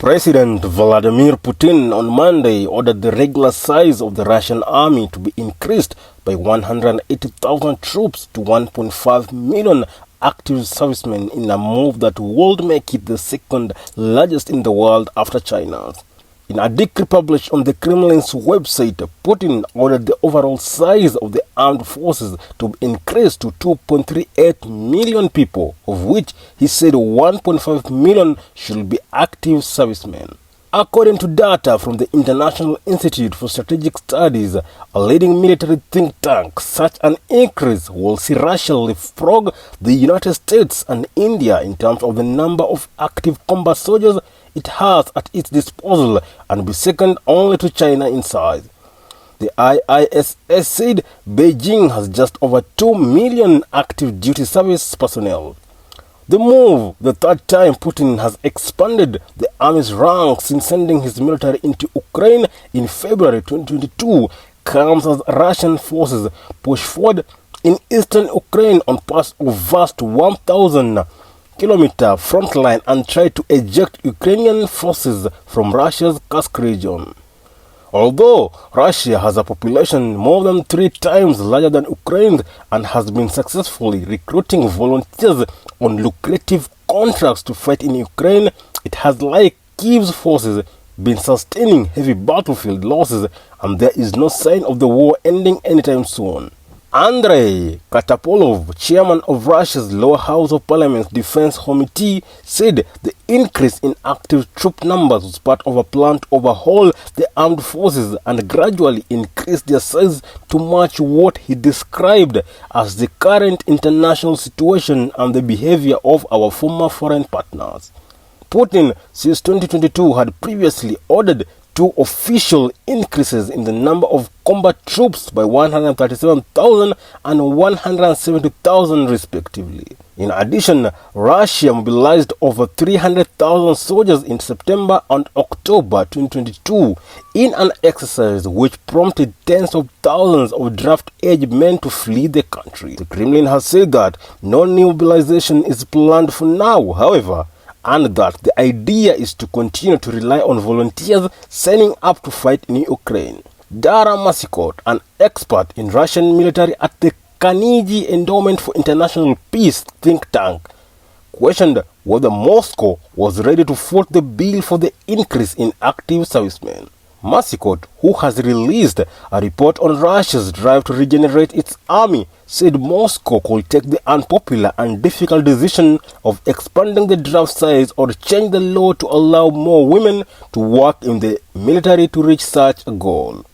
President Vladimir Putin on Monday ordered the regular size of the Russian army to be increased by 180,000 troops to 1.5 million active servicemen in a move that would make it the second largest in the world after China's. In a decree published on the Kremlin's website, Putin ordered the overall size of the armed forces to be increased to 2.38 million people, of which he said 1.5 million should be active servicemen. According to data from the International Institute for Strategic Studies, a leading military think tank, such an increase will see Russia leapfrog the United States and India in terms of the number of active combat soldiers it has at its disposal and be second only to China in size. The IISS said Beijing has just over 2 million active duty service personnel. The move, the third time Putin has expanded the army's ranks since sending his military into Ukraine in February 2022, comes as Russian forces push forward in eastern Ukraine on parts of vast 1,000-kilometer front line and try to eject Ukrainian forces from Russia's Kursk region. Although Russia has a population more than 3 times larger than Ukraine and has been successfully recruiting volunteers on lucrative contracts to fight in Ukraine, it has, like Kyiv's forces, been sustaining heavy battlefield losses, and there is no sign of the war ending anytime soon. Andrei Katapolov, chairman of Russia's lower house of parliament's defense committee, said the increase in active troop numbers was part of a plan to overhaul the armed forces and gradually increase their size to match what he described as the current international situation and the behavior of our former foreign partners. Putin, since 2022, had previously ordered 2 official increases in the number of combat troops by 137,000 and 170,000 respectively. In addition, Russia mobilized over 300,000 soldiers in September and October 2022 in an exercise which prompted tens of thousands of draft-age men to flee the country. The Kremlin has said that no new mobilization is planned for now, however, and that the idea is to continue to rely on volunteers signing up to fight in Ukraine. Dara Masikot, an expert in Russian military at the Carnegie Endowment for International Peace think tank, questioned whether Moscow was ready to foot the bill for the increase in active servicemen. Masikot, who has released a report on Russia's drive to regenerate its army, said Moscow could take the unpopular and difficult decision of expanding the draft size or change the law to allow more women to work in the military to reach such a goal.